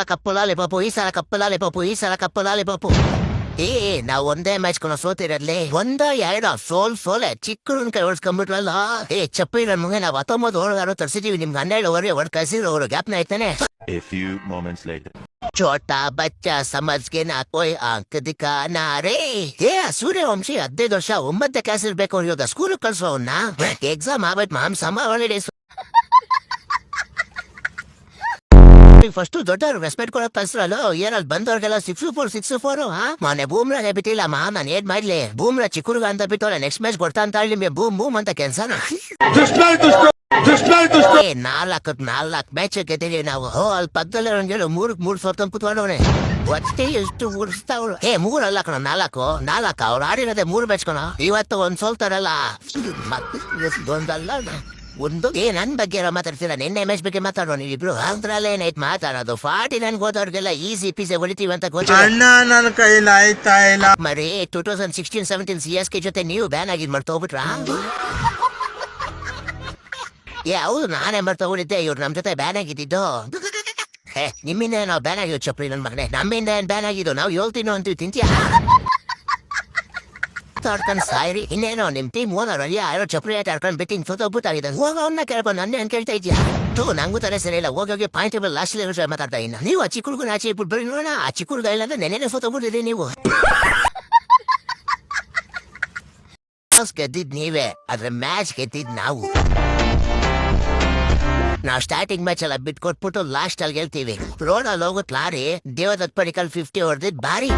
ಸಲ ಕಪ್ಪು ಲಾಲಿಪಾಪು, ಈ ಸಲ ಕಪ್ಪು ಲಾಲಿಪಾಪು, ಈ ಸಲ ಕಪ್ಪು ಲಾಲಿಪಾಪು. ನಾವ್ ಒಂದೇ ಮ್ಯಾಚ್ ಸೋತಿರಲಿ ಒಂದ ಎರಡ ಸೋಲೆ ಚಿಕ್ಕನ್ ಕೈ ಹೊಡ್ಸ್ಕೊಂಡ್ಬಿಟ್ರಲ್ಲ. ಚಪ್ಪಿ ನನ್ ಮುಗ ನಾವ್ 19 ಓವರ್ ತರ್ಸಿದೀವಿ, ನಿಮ್ಗೆ 12 ಓವರ್ ಹೊಡ್ ಕಳ್ಸಿದ್ರು ಅವ್ರು. ಗ್ಯಾಪ್ನ ಆಯ್ತಾನೆ. ಚೋಟಾ ಬಚ್ಚಾ ಸಮಜ್ಗೆ ನಾ ಕೋಯ್ ಅಂಕ ದಿಖಾನಾ ರೇ. ಸೂರ್ಯವಂಶಿ 15 ವರ್ಷ 9ನೇ ಕ್ಲಾಸ್ ಇರ್ಬೇಕು ಇವಾಗ ಸ್ಕೂಲ್ ಕಳ್ಸೋ ಅವ್ನ. ಎಕ್ಸಾಮ್ ಆಗ್ಬಿಟ್ಟು ಸಮ್ಮರ್ ಹಾಲಿಡೇಸ್. ಫಸ್ಟ್ ದೊಡ್ಡವ್ರು ರೆಸ್ಪೆಕ್ಟ್ ಕೊಡೋ ಕಲ್ಸ್ರಲ್ಲ. ಏನಲ್ಲಿ ಬಂದವ್ರಿಗೆಲ್ಲ 6-4 ಮೊನ್ನೆ ಬೂಮ್ರಾ ಬಿಟ್ಟಿಲ್ಲ ನಾನು ಏನ್ ಮಾಡ್ಲಿ. ಬೂಮ್ರಾ ಚಿಕ್ಕುರ್ಗ ಅಂತ ಬಿಟ್ಟವ್ರೆ, ನೆಕ್ಸ್ಟ್ ಮ್ಯಾಚ್ ಕೊಡ್ತಾ ಅಂತ ಹೇಳಿ ನಿಮ್ಗೆ ಬೂಮ್ ಅಂತ ಕೆಲ್ಸ. 4 ಮ್ಯಾಚ್ ಗೆದ್ದೀವಿ ನಾವು. ಅಲ್ಲಿ ಪಕ್ಕದಲ್ಲಿ 3 ಸೋತ್ಕೊಂಡ್ ಕುತ್ಕೊಂಡವನೆ. ಒಟ್ಟೆ ಎಷ್ಟು ಉಡ್ಸ್ತಾವ್ರು. 3 ಅಲ್ಲ ಕಣ, 4 ಅವ್ರು ಆಡಿರೋದೆ 3 ಮ್ಯಾಚ್ ಕಣ. ಇವತ್ತು ಒಂದ್ ಸೋಲ್ತಾರಲ್ಲ ಮತ್ತೆ ಒಂದಲ್ಲ ಒಂದು. ನನ್ ಬಗ್ಗೆ ಮಾತಾಡ್ತೀರಾ? ನಿನ್ನೆ ಮ್ಯಾಚ್ ಬಗ್ಗೆ ಮಾತಾಡೋ ನೀವಿಬ್ರು. ಅದ್ರಲ್ಲ ಏನಾಯ್ತು ಮಾತಾಡೋದು. 49 ಹೋದವ್ರಿಗೆಲ್ಲ ಈಸಿ ಪೀಸೆ ಹೊಡಿತೀವಿ ಅಂತ ನನ್ನ ಕೈಲಿ ಆಯ್ತಾ ಇಲ್ಲ. ಮರಿ 2016-17 CSK ಜೊತೆ ನೀವು ಬ್ಯಾನ್ ಆಗಿದ್ ಮರ್ತೋಗ್ಬಿಟ್ರಾ? ಹೌದು, ನಾನೇ ಮರ್ತೋಗ್ಬಿಟ್ಟಿದ್ದೆ. ಇವ್ರು ನಮ್ ಜೊತೆ ಬ್ಯಾನ್ ಆಗಿದ್ದು. ನಿಮ್ಮಿಂದ ನಾವು ಬ್ಯಾನ್ ಆಗಿದ್ದು ಚಪ್ರಿ ನನ್ ಮಗನೆ. ನಮ್ಮಿಂದ ಏನ್ ಬ್ಯಾನ್ ಆಗಿದ್ದು? ನಾವು ಹೇಳ್ತೀನೋ ಅಂತೀವಿ, ತಿಂತೀಯ ಆಡ್ಕೊಂಡ್ ಸಾಯ್ರಿ. ಇನ್ನೇನೋ ನಿಮ್ ಟೀಮ್ ಓನರ್ ಯಾರೋ ಚಪ್ರಿ ಆಟ ಆಡ್ಕೊಂಡ್ ಬಿಟ್ಟಿಂಗ್ ಸೋತೋಗ್ಬಿಟ್ಟಾಗಿದೆ. ಹೋಗೋನ್ನ ಕೇಳ್ಕೊಂಡು ನನ್ನ ಏನ್ ಕೇಳ್ತಾ ಇದ್ಯಾ? ನಂಗೂ ತರ ಸರಿ ಇಲ್ಲ. ಹೋಗಿ ಪಾಯಿಂಟೇಬಲ್ ಲಾಸ್ಟ್ ಮಾತಾಡ್ತಾ ಇನ್ನ. ನೀವು ಆ ಚಿಕ್ಕುರ್ಗು ಆಚೆ ಇಟ್ಬಿಟ್ಟು ಬರೀ ನೋಡೋಣ. ಆ ಚಿಕ್ಕುರ್ಗ ಇಲ್ಲ ಅಂದ್ರೆ ನೆನೆನೆ ಸೋತೋಗ್ಬಿಟ್ಟಿರಿ ನೀವು. ಗೆದ್ದಿದ್ ನೀವೇ, ಆದ್ರೆ ಮ್ಯಾಚ್ ಗೆದ್ದಿದ್ ನಾವು. ನಾವು ಸ್ಟಾರ್ಟಿಂಗ್ ಮ್ಯಾಚ್ ಎಲ್ಲ ಬಿಟ್ಕೊಟ್ಬಿಟ್ಟು ಲಾಸ್ಟ್ ಅಲ್ಲಿ ಗೆಲ್ತೀವಿ. ರೋಡಲ್ಲಿ ಹೋಗುತ್ತ ಲಾರಿ ದೇವದತ್ ಪಡಿಕಲ್ 50 ಹೊಡೆದಿದ್ ಬಾರಿ.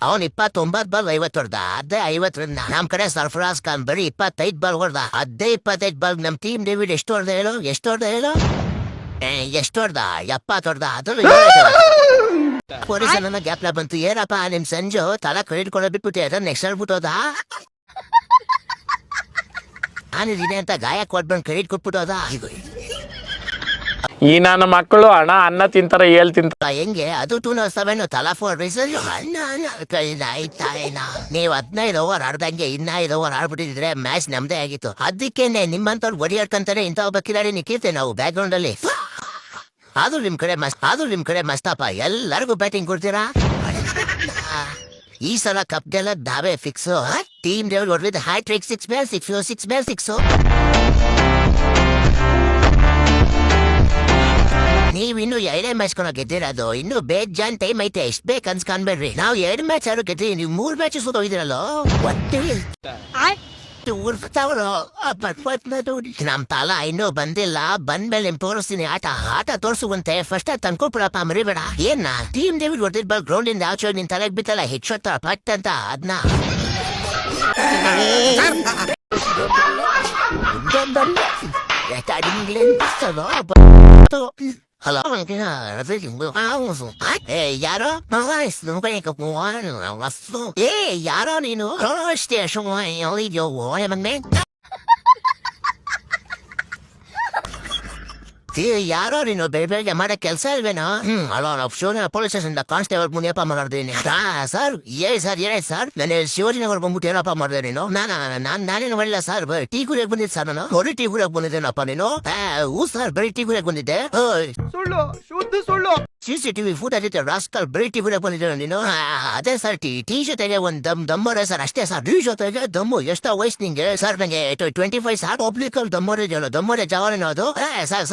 ಅವನ್ 29 ಬಾಲ್ 50 ಹೊಡ್ದ. ಅದೇ 50 ನಮ್ ಕಡೆ ಸರ್ಫರಾಜ್ ಖಾನ್ ಬರೀ 25 ಬಾಲ್ ಹೊಡ್ದ. ಅದೇ 25 ಬಾಲ್ ನಮ್ ಟೀಮ್ ಡೇವಿಡ್ ಎಷ್ಟು ಹೊಡ್ದ ಹೇಳು? ಎಷ್ಟು ಹೊಡ್ದ 70 ಹೊಡ್ದ. ಅದ್ರಲ್ಲಿ ಪೊಲೀಸ್ ನನ್ನ ಗ್ಯಾಪ್ಲ ಬಂತು. ಏನಪ್ಪ ನಿಮ್ ಸಂಜು ತಲಾ ಕ್ರೆಡಿಟ್ ಕೊಡೋ ಬಿಟ್ಬಿಟ್ಟು ಅದ ನೆಕ್ಸ್ಟ್ ಹೇಳ್ಬಿಟ್ಟೋದ. ನಾನಿದ್ದೀನಿ ಅಂತ ಗಾಯ ಕೊಟ್ಬಂದು ಕ್ರೆಡಿಟ್ ಕೊಟ್ಬಿಟ್ಟೋದ. ಈ ನನ್ನ ಮಕ್ಕಳು ಅನ್ನ ತಿಂತಾರ ಹೇಳ್ ತಿಂತಾರ. ಹೆಂಗೆ ಅದು 207 ತಲಾ 4 ನೀವು 15 ಓವರ್ ಆಡ್ದಂಗೆ 15 ಓವರ್ ಆಡ್ಬಿಟ್ಟಿದ್ರೆ ಮ್ಯಾಚ್ ನಮ್ದೇ ಆಗಿತ್ತು. ಅದಕ್ಕೇನೆ ನಿಮ್ಮಂತವ್ರು ಹೊಡಿಯಾಡ್ಕಂತಾರೆ ಇಂಥ ಒಬ್ಬ ಕಿಲಾಡಿ ನಿಕ್ಕಿರ್ತೆ ನಾವು ಬ್ಯಾಕ್ ಗ್ರೌಂಡ್ ಅಲ್ಲಿ. ಆದ್ರೂ ನಿಮ್ ಕಡೆ ಮಸ್ತಪ್ಪ. ಎಲ್ಲರಿಗೂ ಬ್ಯಾಟಿಂಗ್ ಕೊಡ್ತೀರಾ. ಈ ಸಲ ಕಪ್ ಗೆಲ್ಲ ದಾವೆ ಫಿಕ್ಸ್. ಟೀಮ್ ಡೆವಲ್ ಹೊಡ್ಲಿದ್ದು ಹ್ಯಾಟ್ರಿಕ್ 6 ಮೇಲೆ 6. ನೀವಿನ್ನು 2 ಮ್ಯಾಚ್ ಗೆದ್ದಿರೋದು. ಇನ್ನು ಬೇಜಾನ್ ಟೈಮ್ ಐತೆ. ಎಷ್ಟ್ ಬೇಕ್ ಅನ್ಸ್ಕೊಂಡ್ಬೇಡ್ರಿ. ನಾವು 2 ಮ್ಯಾಚ್ ಆದ್ರೂ ಗೆದ್ದಿವಿ, ನೀವು 3 ಮ್ಯಾಚ್ ಸೋತೋಗಿದ್ದೀರಲ್ಲ. ನಮ್ ತಾಲ ಇನ್ನೂ ಬಂದಿಲ್ಲ. ಬಂದ್ಮೇಲೆ ನಿಮ್ ತೋರಿಸ್ತೀನಿ ಆಟ ತೋರ್ಸುವಂತೆ. ಫಸ್ಟ್ ತಂದ್ಕೊಬಿಡಪ್ಪ, ಮರಿಬೇಡ. ಏನ ಟೀಮ್ ಡೇವಿಡ್ ಹೊಡೆದಿದ್ ಬಾಲ್ ಗ್ರೌಂಡ್ ಇಂದ ಆಚೆ ನಿನ್ ತಲೆಗ್ ಬಿತ್ತಲ್ಲ ಹೆಚ್ಚೊತ್ತ ಪಟ್ ಅಂತ. ಅದನ್ನ ಹಲೋ ಯಾರೋ ಯಾರೋ ನೀನು ಇದೆಯೋ ಮಗ್ನೆ. ಯಾರೋ ನೀನು ಬೆಳಗ್ಗೆ ಮಾಡೋ ಕೆಲಸ ಇಲ್ವೇನೋ? ಅಲ್ಲ ನಾವು Shivanagar police station constable Muniyappa ಮಾತಾಡ್ತೀನಿ. ಸರ್ ಏನಾಯ್ತು ಸರ್? ನಾನು ಶಿವಜಿನಗರ್ ಬಂದ್ಬಿಟ್ಟು ಏನಪ್ಪ ಮಾಡಿದೆ ನೀನು? ನಾನೇನು ಮಾಡಿಲ್ಲ ಸರ್. ಟೀ ಕುಡಿಯಕ್ ಬಂದಿದ್ದೆ ಸರ್. ನಾನು ಬರೀ ಟೀ ಕುಡಿಯಕ್ ಬಂದಿದ್ದೇನಪ್ಪ ನೀನು? ಸರ್ ಬರೀ ಟೀ ಕುಡಿಯಕ್ ಬಂದಿದ್ದೆ. ಸುಳ್ಳು, ಶುದ್ಧ ಸುಳ್ಳು. CCTV ಫುಟೇಜ್ ಐತೆ ರಾಸ್ಕಲ್. ಬರೀ ಟೀ ಕುಡಿಯಕ್ ಬಂದಿದ್ದೆ ನೀನು? ಅದೇ ಸರ್, ಟೀ ಜೊತೆಗೆ ಒಂದ್ ದಮ್ಮರೆ ಸರ್, ಅಷ್ಟೇ ಸರ್. ಟೀ ಜೊತೆಗೆ ದಮ್ಮು. ಎಷ್ಟೋ ವಯಸ್ಸು ನಿಂಗೆ ಸರ್? ನಂಗೆ 25 ಸರ್. ಪಬ್ಲಿಕಲ್ ದಮ್ಮರೆ ಇದೆಯಲ್ಲ, ದಮ್ಮರೆ ಜವಾನೇನೋ ಅದು?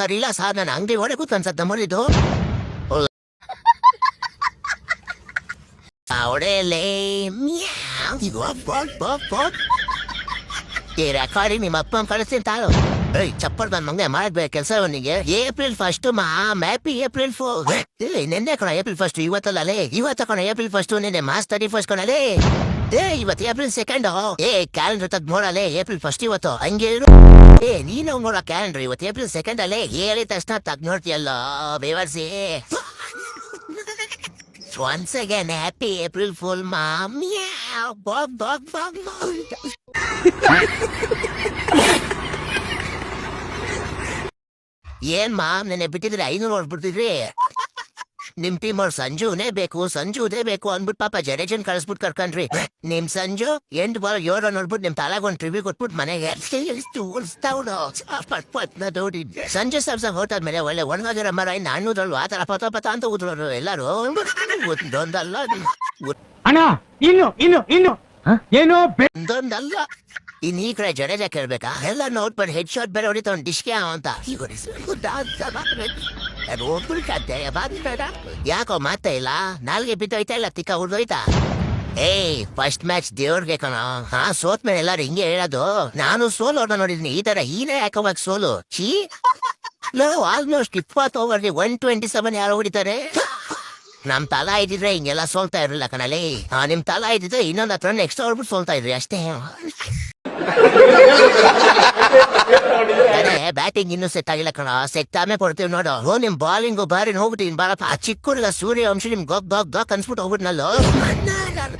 ಸರ್ ಇಲ್ಲ ಸರ್, ನಾನು ಅಂಗಡಿ ಒಳಗೆ ಕೂತ್ಕೊಂಡ್ ಸರ್ ದಮ್ಮರಿದ್ದು. ರೆಕಾರ್ಡಿ ನಿಮ್ಮ ಅಪ್ಪ ಕಳಿಸ್ತೀನಿ ತಾಳು. ಚಪ್ಪರ್ ನನ್ ಮಂಗೆ ಮಾಡ್ಬೇಕು ಕೆಲಸ ಅವನಿಗೆ. April 1 happy April 4. ನಿನ್ನೆ ಕಣ April 1. ಇವತ್ತಲ್ಲೇ ಇವತ್ತ ಕಣ April 1. ನಿನ್ನೆ March 31 ಕಣಲೇ. ಇವತ್ತು April 2. ಕ್ಯಾಲೆಂಡರ್ ತಗ್ ನೋಡಲೇ April 1 ಇವತ್ತು. ಹಂಗೆ ನೀನು ನೋಡ ಕ್ಯಾಲೆಂಡರ್. ಇವತ್ತು April 2 ಅಲ್ಲೇ. ಹೇಳಿದ ತಕ್ಷಣ ತಗ್ ನೋಡ್ತೀಯಲ್ಲ ಬೇವರ್ಸಿ. Once again, happy April Fool, Mom. Meow, bog. ಏನ್ ಮಾಮ್, ನೆನೆ ಬಿಟ್ಟಿದ್ರೆ 500 ಹೊಡ್ಬಿಡ್ತಿದ್ರಿ. ನಿಮ್ ಟೀಮ್ ಅವ್ರು ಸಂಜುನೇ ಬೇಕು ಅಂದ್ಬಿಟ್ಟು ಪಾಪ ಜಡೇಜನ್ ಕಳಿಸ್ಬಿಟ್ಟು ಕರ್ಕೊಂಡ್ರಿ. ನಿಮ್ ಸಂಜು ಎಂಟು ಬಾಲ್ 7 ನೋಡ್ಬಿಟ್ಟು ನಿಮ್ ತಲಾಗ ಒಂದ್ ಟ್ರಿವಿ ಕೊಟ್ಬಿಟ್ಟು ಮನೆಗೆ ಸಂಜು ಸಾಬ್ಸ ಹೊರಟಾದ್ಮೇಲೆ ಒಳ್ಳೆ ಒಣಗಾಗಿರೋ ಮರ 400 ಆ ತರ ಪತ ಅಂತ ಉದ್ರೋರು ಎಲ್ಲಾರು. ಒಂದೊಂದಲ್ಲ ಅಣ್ಣ ಇನ್ನು ಏನು ಒಂದೊಂದಲ್ಲ. ಇನ್ ಈ ಕಡೆ ಜಡೇಜ ಕೇಳ್ಬೇಕಾ? ಎಲ್ಲ ನೋಡ್ಬಿಟ್ಟು ಹೆಡ್ ಶಾಟ್ ಬೇರೆ ಹೊಡಿತ ಅವ್ನು ಡಿಶ್ಕೆ ಅಂತ. ಯಾಕೋ ಮಾತಾ ಇಲ್ಲ, ನಾಲ್ಗೆ ಬಿದ್ದೋಯ್ತಾ ಇಲ್ಲ ತಿಕ್ಕ ಹುಡ್ದೋಯ್ತಾ? ಏಯ್ ಫಸ್ಟ್ ಮ್ಯಾಚ್ ದೇವ್ರಿಗೆ ಕಣ. ಹಾ ಸೋತ್ ಮೇಲೆ ಎಲ್ಲಾರು ಹಿಂಗೆ ಹೇಳೋದು. ನಾನು ಸೋಲೋರ್ನ ನೋಡಿದೀನಿ, ಈ ತರ ಹೀನೇ ಯಾಕೋವಾಗ ಸೋಲು ಚೀ. ಆಲ್ಮೋಸ್ಟ್ 20 ಓವರ್ಗೆ 127 ಯಾರು ಹೊಡಿತಾರೆ. ನಮ್ ತಲಾ ಇದ್ದಿದ್ರೆ ಹಿಂಗೆಲ್ಲ ಸೋಲ್ತಾ ಇರಲಿಲ್ಲ ಕಣಲ್ಲಿ. ನಿಮ್ ತಲಾ ಇದ್ದಿದ್ರೆ ಇನ್ನೊಂದು ಹತ್ರ ನೆಕ್ಸ್ಟ್ ಹೊಡ್ಬಿಟ್ಟು ಸೋಲ್ತಾ ಇದ್ರಿ ಅಷ್ಟೇ. ಬ್ಯಾಟಿಂಗ್ ಇನ್ನೂ ಸೆಟ್ ಆಗಿಲ್ಲ ಕಣ, ಸೆಟ್ ಆಮೇಲೆ ಕೊಡ್ತೀವಿ ನೋಡು. ನಿಮ್ ಬಾಲಿಂಗು ಬಾರಿ ಹೋಗ್ಬಿಟ್ಟಿನ್ ಬಾರಪ್ಪ. ಆ ಚಿಕ್ಕ ಹುಡುಗ ಸೂರ್ಯವಂಶಿ ನಿಮ್ ಗೊಗ್ ಅನ್ಸ್ಬಿಟ್ಟು ಹೋಗ್ಬಿಟ್ನಲ್ಲೋ.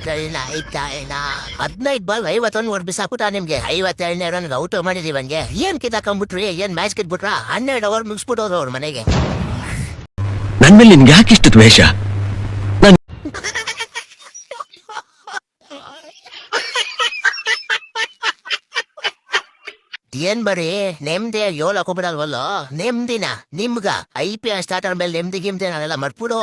15 ಬಾಲ್ 51 ಓಡ್ ಬಿಸಾಕ್ಬಿಟ್ಟ ನಿಮ್ಗೆ. 57ನೇ ರನ್ಗೆ ಔಟ್ ಮಾಡಿದೀವಿ. ಹಂಗೆ ಏನ್ ಕಿತ್ತಾಕೊಂಡ್ಬಿಟ್ರಿ, ಏನ್ ಮ್ಯಾಚ್ ಕಿತ್ಬಿಟ್ರ? 12 ಓವರ್ ಮುಗಿಸ್ಬಿಟ್ಟವ್ರು ಅವ್ರ ಮನೆಗೆ. ನನ್ ಮೇಲೆ ನಿನ್ಗೆ ಯಾಕಿಷ್ಟು ದ್ವೇಷ? ಏನ್ ಬರೀ ನೆಮ್ಮದಿ 7 ಹಾಕೋಬಿಡಲ್ವಲ್ಲ? ನೆಮ್ಮದಿನ ನಿಮ್ಗ IPL ಸ್ಟಾರ್ಟ್ ಆದ್ಮೇಲೆ ನೆಮ್ಮದಿ ಗಿಮ್ದಿ ನಾನೆಲ್ಲ ಮರ್ಬಿಡು.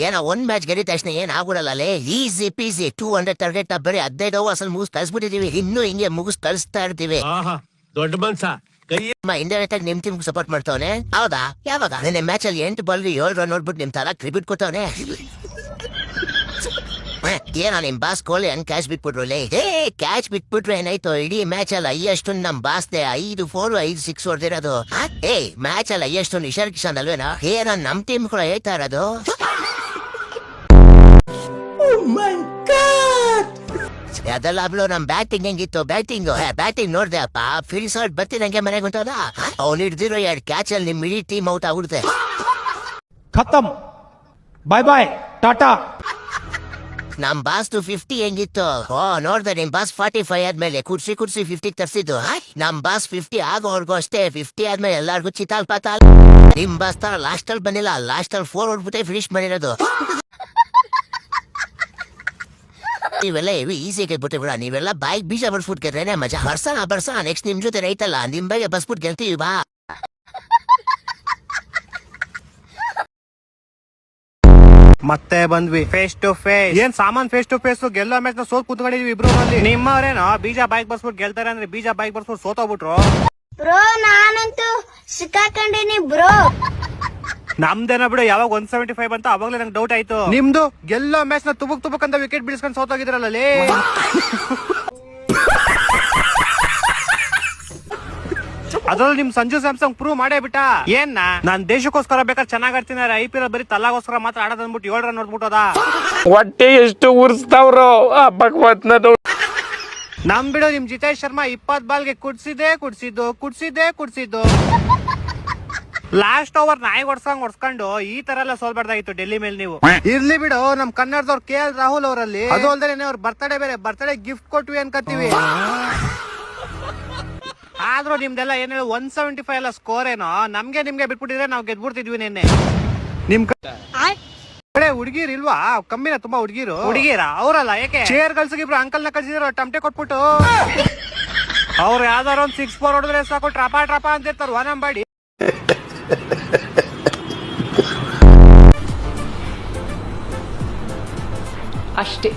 ಏನೋ ಒಂದ್ ಮ್ಯಾಚ್ ಗೆದ್ದ ತಕ್ಷಣ ಏನ್ ಆಗ್ಬಿಡಲ್ಲ. ಈಸಿ ಪೀಸಿ 200 ಟಾರ್ಗೆಟ್ ಬರೀ 15 ಓವರ್ಸ್ ಅಲ್ಲಿ ಮುಗಿಸ್ ಕಳ್ಸ್ಬಿಟ್ಟಿದೀವಿ. ಇನ್ನೂ ಹಿಂಗೆ ಮುಗಿಸ್ ಕಳಿಸ್ತಾ ಇರ್ತೀವಿ. ದೊಡ್ಡ ಮನ್ಸ ಇಂಡೈರೆಕ್ಟ್ ಆಗಿ ನಿಮ್ ಟೀಮ್ ಸಪೋರ್ಟ್ ಮಾಡ್ತಾವನೆ. ಹೌದಾ? ಯಾವಾಗ? ನಿನ್ನೆ ಮ್ಯಾಚ್ ಅಲ್ಲಿ 8 ಬಾಲ್ 7 ರನ್ ನೋಡ್ಬಿಟ್ಟು ನಿಮ್ ತರ ಕ್ರಿಬಿಟ್ ಕೊಟ್ಟವನೆ. ಏನೋ ನಿಮ್ ಬಾಸ್ ಕೊಹ್ಲಿ ಹಂಗ್ ಕ್ಯಾಚ್ ಬಿಟ್ಬಿಟ್ರು. ಕ್ಯಾಚ್ ಬಿಟ್ಬಿಟ್ರೆ ಏನಾಯ್ತು? ಇಡೀ ಮ್ಯಾಚ್ ಅಲ್ಲಿ ಹೈಯೆಸ್ಟ್ ನಮ್ ಬಾಸ್ದೆ 5 4 5 6 ಹೊಡೆದಿರೋದು. ಮ್ಯಾಚ್ ಅಲ್ಲಿ ಹೈಯೆಸ್ಟ್ ಇಶಾನ್ ಕಿಶನ್ ಅಲ್ವೇನಾ? ಏನೋ ನಮ್ ಟೀಮ್ ಕೂಡ ಹೇಳ್ತಾ ಇರೋದು. ಅದೆಲ್ಲ ನಮ್ ಬ್ಯಾಟಿಂಗ್ ಹೆಂಗಿತ್ತು? ಬ್ಯಾಟಿಂಗ್ ನೋಡ್ದೆ ಅಪ್ಪ. ಫೀಲ್ಡ್ ಶಾಟ್ ಬರ್ತಿದಂಗೆ ಮನೆಗೆ ಹೊಂಟದ. ಅವ್ನು ಹಿಡ್ದಿರೋ 2 ಕ್ಯಾಚ್ ಅಲ್ಲಿ ನಿಮ್ ಇಡೀ ಟೀಮ್ ಔಟ್ ಆಗ್ಬಿಡುತ್ತೆ. ಖತಮ್, ಬಾಯ್ ಬಾಯ್ ಟಾಟಾ. ನಮ್ ಬಾಸ್ 50 ಹೆಂಗಿತ್ತು? ನೋಡ್ದೆ ನಿಮ್ ಬಾಸ್ 45 ಆದ್ಮೇಲೆ ಕುರ್ಸಿ 50 ತರ್ಸಿದ್ದು. ನಮ್ ಬಾಸ್ 50 ಆಗೋವರ್ಗು ಅಷ್ಟೇ. 50 ಆದ್ಮೇಲೆ ಎಲ್ಲಾರ್ಗು ಚಿತಾಲ್ ಪಾತಾಲ್. ನಿಮ್ ಬಾಸ್ ತರ ಲಾಸ್ಟ್ ಅಲ್ಲಿ ಬಂದಿಲ್ಲ, ಲಾಸ್ಟ್ ಅಲ್ಲಿ 4 ಹೊಡ್ಬಿಟ್ಟೆ ಫಿನಿಶ್ ಮಾಡಿರೋದು. ನೀವೆಲ್ಲ ಈಸಿ ಗೆದ್ಬಿಟ್ಟೆ ಬಿಡ. ನೀವೆಲ್ಲ ಬಾಯಿಗೆ ಬೀಜ ಬರ್ಸ್ಬಿಟ್ಟು ಗೆದ್ರೇನೆ ಮಜಾ. ಬರ್ಸಣ ನೆಕ್ಸ್ಟ್ ನಿಮ್ ಜೊತೆ ರೈತಲ್ಲ, ನಿಮ್ ಬಗ್ಗೆ ಬಸ್ಬಿಟ್ಟು ಗೆಲ್ತೀವಿ ಬಾ. ಮತ್ತೆ ಬಂದ್ವಿ ಫೇಸ್ ಟು ಫೇಸ್. ಏನ್ ಸಾಮಾನ್ ಫೇಸ್ ಟು ಫೇಸ್? ಗೆಲ್ಲೋ ಮ್ಯಾಚ್ ನ ಸೋತ್ ಕೂತ್ಕೊಂಡಿದ್ವಿ ಇಬ್ರು. ನಿಮ್ಮವ್ರೇನೋ ಬೀಜ ಬೈಕ್ ಬರ್ಸ್ಬಿಟ್ಟು ಗೆಲ್ತಾರೆ ಅಂದ್ರೆ ಬೀಜ ಬೈಕ್ ಬರ್ಸ್ಬಿಟ್ಟು ಸೋತೋಗ್ಬಿಟ್ರು. ಬ್ರೋ ನಾನಂತೂ ಸಿಕ್ಕಾಕೊಂಡಿನಿ ಬ್ರೋ. ನಮ್ದೇನ ಬಿಡು, ಯಾವಾಗ 175 ಅಂತ ಅವಾಗ್ಲೇ ನಂಗೆ ಡೌಟ್ ಆಯ್ತು. ನಿಮ್ದು ಗೆಲ್ಲೋ ಮ್ಯಾಚ್ ನ ತುಬುಕ್ ಅಂತ ವಿಕೆಟ್ ಬಿಡಿಸ್ಕೊಂಡು ಸೋತೋಗಿದ್ರಲ್ಲ. ಅದ್ರಲ್ಲಿ ನಿಮ್ ಸಂಜು ಸ್ಯಾಮ್ಸಂಗ್ ಪ್ರೂವ್ ಮಾಡೇ ಬಿಟ್ಟ. ಏನ್ ನಾನ್ ದೇಶಕ್ಕೋಸ್ಕರ ಬೇಕಾದ್ರೆ ಚೆನ್ನಾಗ್ ಆಡ್ತೀನಿ, IPL ಬರೀ ತಲಾಗೋಸ್ಕರ ಮಾತ್ರ ಆಡೋದ್ ಅಂದ್ಬಿಟ್ಟು 7 ರನ್ ನೋಡ್ಬಿಟ್ಟೋದ. ಹೊಟ್ಟೆ ಎಷ್ಟು ಉರ್ಸ್ತಾವ್ರು ಭಗವತ್ನ. ನಮ್ ಬಿಡು, ನಿಮ್ ಜಿತೇಶ್ ಶರ್ಮಾ 20 ಬಾಲ್ಗೆ ಕುಡ್ಸಿದ್ದು. ಲಾಸ್ಟ್ ಓವರ್ ನಾಯಿ ಹೊಡ್ಸ್ಕೊಂಡು ಈ ತರ ಎಲ್ಲ ಸೋಲ್ಬಾರ್ದಾಗಿತ್ತು ಡೆಲ್ಲಿ ಮೇಲೆ ನೀವು. ಇರ್ಲಿ ಬಿಡು, ನಮ್ ಕನ್ನಡದವ್ರು KL ರಾಹುಲ್ ಅವರಲ್ಲಿ. ಅದು ಅಲ್ದೇನೆ ಅವ್ರ ಬರ್ತಡೇ ಗಿಫ್ಟ್ ಕೊಟ್ವಿ ಅನ್ಕತ್ತೀವಿ. ಆದ್ರೂ ನಿಮ್ದೆಲ್ಲ ಏನ್ ಹೇಳಿ 175 ಎಲ್ಲ ಸ್ಕೋರ್ ಏನೋ. ನಿಮ್ಗೆ ಬಿಟ್ಬಿಟ್ಟಿದ್ರೆ ನಾವು ಗೆದ್ಬಿಡ್ತಿದ್ವಿ ನಿನ್ನೆ. ನಿಮ್ ಕಡೆ ಹುಡುಗಿರ್ ಇಲ್ವಾ? ಕಮ್ಮಿನ ತುಂಬಾ ಹುಡುಗಿರ ಅವರಲ್ಲ. ಯಾಕೆ ಚೇರ್ ಕಳ್ಸಿಬ್ರು ಅಂಕಲ್ ನ ಕಳ್ಸಿದ್ರು ಟಮಟೆ ಕೊಟ್ಬಿಟ್ಟು. ಅವ್ರು ಯಾವ್ದಾರ ಒಂದ್ 6-4 ಹೊಡೆದ್ರೆ ಸಾಕು, ಟ್ರಪ ಅಂತ ಇರ್ತಾರ ವಾನಂಬಾಡಿ. ಅಷ್ಟೇ.